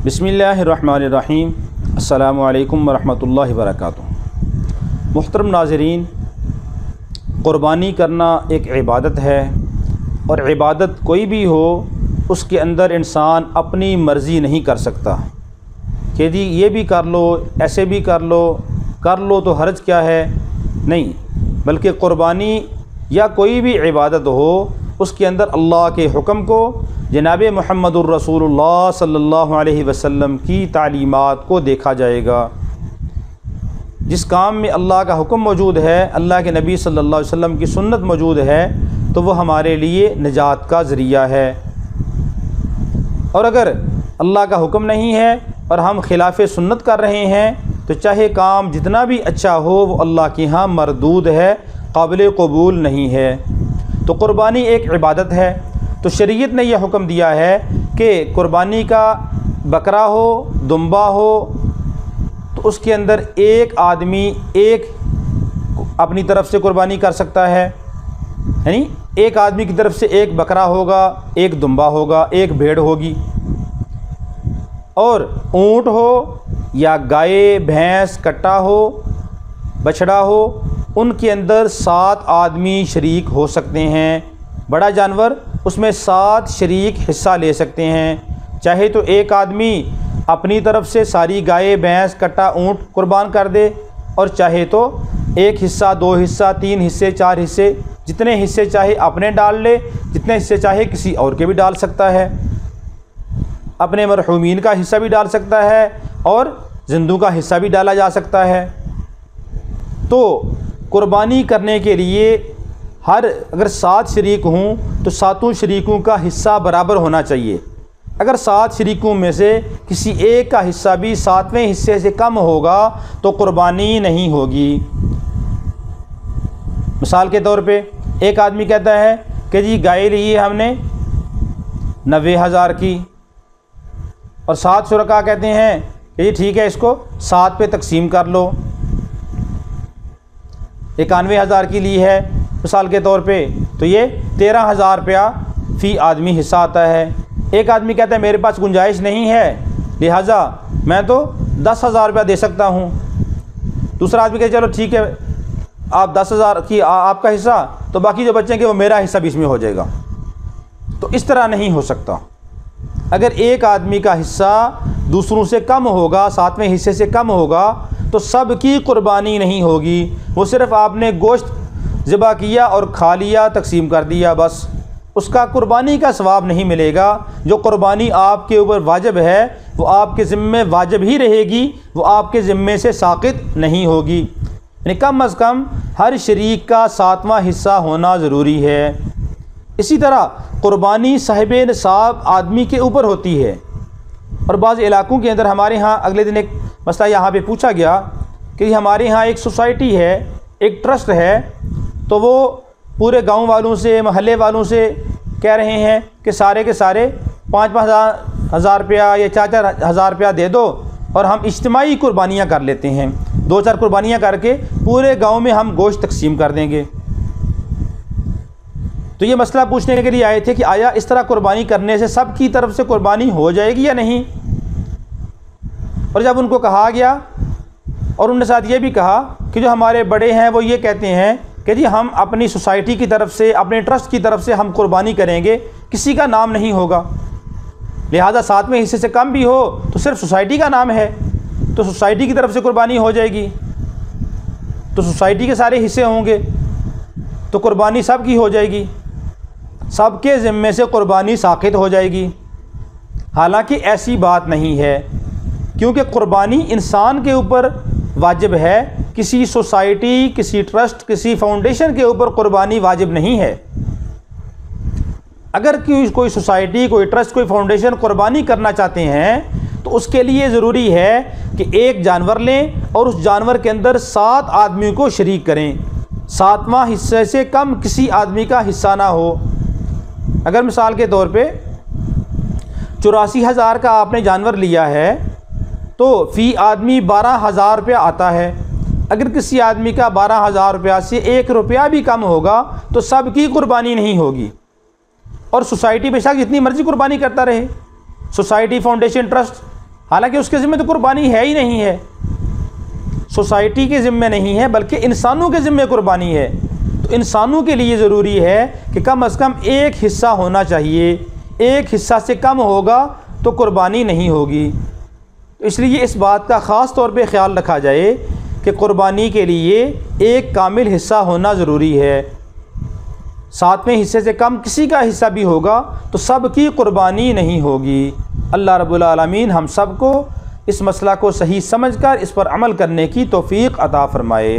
बिस्मिल्लाहिर्रहमानिर्रहीम। अस्सलामु अलैकुम वरहमतुल्लाहि वबरकातुहू। मुहतरम नाज़रीन, क़ुरबानी करना एक इबादत है और इबादत कोई भी हो उसके अंदर इंसान अपनी मर्ज़ी नहीं कर सकता कि जी ये भी कर लो, ऐसे भी कर लो तो हर्ज क्या है। नहीं, बल्कि क़ुरबानी या कोई भी इबादत हो उसके अंदर अल्लाह के हुक्म को, जनाब मुहम्मदुर रसूलुल्लाह सल्लल्लाहु अलैहि वसल्लम की तालीमात को देखा जाएगा। जिस काम में अल्लाह का हुक्म मौजूद है, अल्लाह के नबी सल्लल्लाहु अलैहि वसल्लम की सुन्नत मौजूद है, तो वह हमारे लिए निजात का ज़रिया है। और अगर अल्लाह का हुक्म नहीं है और हम खिलाफ़ सुन्नत कर रहे हैं तो चाहे काम जितना भी अच्छा हो वो अल्लाह के यहाँ मरदूद है, काबिल कबूल नहीं है। तो क़ुरबानी एक इबादत है। तो शरीयत ने यह हुक्म दिया है कि क़ुरबानी का बकरा हो, दुम्बा हो, तो उसके अंदर एक आदमी एक अपनी तरफ से क़ुरबानी कर सकता है। यानी एक आदमी की तरफ से एक बकरा होगा, एक दुम्बा होगा, एक भेड़ होगी। और ऊँट हो या गाय, भैंस, कट्टा हो, बछड़ा हो, उनके अंदर 7 आदमी शरीक हो सकते हैं। बड़ा जानवर उसमें 7 शरीक हिस्सा ले सकते हैं। चाहे तो एक आदमी अपनी तरफ से सारी गाय, भैंस, कट्टा, ऊँट कुर्बान कर दे, और चाहे तो एक हिस्सा, 2 हिस्सा, 3 हिस्से, 4 हिस्से, जितने हिस्से चाहे अपने डाल ले, जितने हिस्से चाहे किसी और के भी डाल सकता है। अपने मरहूमीन का हिस्सा भी डाल सकता है और जिंदू का हिस्सा भी डाला जा सकता है। तो कुर्बानी करने के लिए अगर 7 शरीक हों तो 7 शरीकों का हिस्सा बराबर होना चाहिए। अगर 7 शरीकों में से किसी एक का हिस्सा भी 7वें हिस्से से कम होगा तो कुर्बानी नहीं होगी। मिसाल के तौर पे एक आदमी कहता है कि जी गाय ली है हमने 90,000 की, और 7 शुरका कहते हैं कि जी ठीक है, इसको 7 पे तकसीम कर लो। 91,000 की ली है मिसाल के तौर पे, तो ये 13,000 रुपया फ़ी आदमी हिस्सा आता है। एक आदमी कहता है मेरे पास गुंजाइश नहीं है, लिहाजा मैं तो 10,000 रुपया दे सकता हूँ। दूसरा आदमी कहता चलो ठीक है, आप 10,000 की आपका हिस्सा, तो बाकी जो बच्चे के वो मेरा हिस्सा भी इसमें हो जाएगा। तो इस तरह नहीं हो सकता। अगर एक आदमी का हिस्सा दूसरों से कम होगा, 7वें हिस्से से कम होगा, तो सब की कुर्बानी नहीं होगी। वो सिर्फ़ आपने गोश्त ज़िबा किया और खा लिया, तकसीम कर दिया, बस। उसका कुर्बानी का सवाब नहीं मिलेगा। जो कुर्बानी आपके ऊपर वाजिब है वो आपके ज़िम्मे वाजिब ही रहेगी, वो आपके ज़िम्मे से साक़ित नहीं होगी। यानी कम अज़ कम हर शरीक का 7वां हिस्सा होना ज़रूरी है। इसी तरह कुर्बानी साहिब निसाब आदमी के ऊपर होती है। और बाज़ इलाक़ों के अंदर, हमारे यहाँ अगले दिन एक मसला यहाँ पे पूछा गया कि हमारे यहाँ एक सोसाइटी है, एक ट्रस्ट है, तो वो पूरे गांव वालों से, महल्ले वालों से कह रहे हैं कि सारे के सारे 5-5 हज़ार रुपया या 4-4 हज़ार रुपया दे दो और हम इज्तिमाई कुर्बानियाँ कर लेते हैं। 2-4 कुर्बानियाँ करके पूरे गांव में हम गोश्त तकसीम कर देंगे। तो ये मसला पूछने के लिए आए थे कि आया इस तरह कुर्बानी करने से सब की तरफ से कुर्बानी हो जाएगी या नहीं। और जब उनको कहा गया और उनके साथ ये भी कहा कि जो हमारे बड़े हैं वो ये कहते हैं कि जी हम अपनी सोसाइटी की तरफ से, अपने ट्रस्ट की तरफ से हम कुर्बानी करेंगे, किसी का नाम नहीं होगा, लिहाजा 7वें हिस्से से कम भी हो तो सिर्फ सोसाइटी का नाम है, तो सोसाइटी की तरफ से कुर्बानी हो जाएगी, तो सोसाइटी के सारे हिस्से होंगे तो कुर्बानी सब की हो जाएगी, सबके ज़िम्मे से कुर्बानी साक़ित हो जाएगी। हालांकि ऐसी बात नहीं है, क्योंकि कुर्बानी इंसान के ऊपर वाजिब है। किसी सोसाइटी, किसी ट्रस्ट, किसी फाउंडेशन के ऊपर कुर्बानी वाजिब नहीं है। अगर कोई सोसाइटी, कोई ट्रस्ट, कोई फाउंडेशन कुर्बानी करना चाहते हैं तो उसके लिए ज़रूरी है कि एक जानवर लें और उस जानवर के अंदर 7 आदमियों को शरीक करें। 7वां हिस्से से कम किसी आदमी का हिस्सा ना हो। अगर मिसाल के तौर पे 84,000 का आपने जानवर लिया है तो फ़ी आदमी 12,000 रुपया आता है। अगर किसी आदमी का 12,000 रुपया से 1 रुपया भी कम होगा तो सब की कुर्बानी नहीं होगी। और सोसाइटी बेशक जितनी मर्ज़ी कुर्बानी करता रहे, सोसाइटी, फाउंडेशन, ट्रस्ट, हालांकि उसके ज़िम्मे तो कुर्बानी है ही नहीं है, सोसाइटी के ज़िम्मे नहीं है बल्कि इंसानों के ज़िम्मे कुर्बानी है। तो इंसानों के लिए ज़रूरी है कि कम से कम एक हिस्सा होना चाहिए, एक हिस्सा से कम होगा तो कुर्बानी नहीं होगी। इसलिए इस बात का ख़ास तौर पे ख्याल रखा जाए कि कुर्बानी के लिए एक कामिल हिस्सा होना ज़रूरी है। 7वें हिस्से से कम किसी का हिस्सा भी होगा तो सब की कुर्बानी नहीं होगी। अल्लाह रब्बुल आलमीन हम सब को इस मसला को सही समझकर इस पर अमल करने की तौफ़ीक़ अता फ़रमाए।